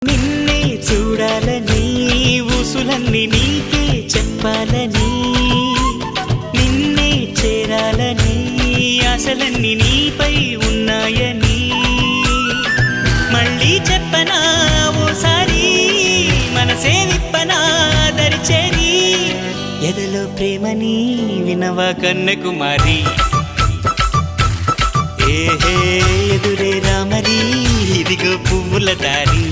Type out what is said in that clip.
నిన్నే చూడాలని ఊసులన్నీ నీకే చెప్పాలని నిన్నే చేరాలని ఆశలన్నీ నీపై ఉన్నాయని మళ్ళీ చెప్పనా ఓసారి మనసే విప్పనా దరిచేరి ఎదలో ప్రేమని వినవా కన్యకుమారి ఏహే ఎదురే రామరి ఇదిగో పువ్వుల దారి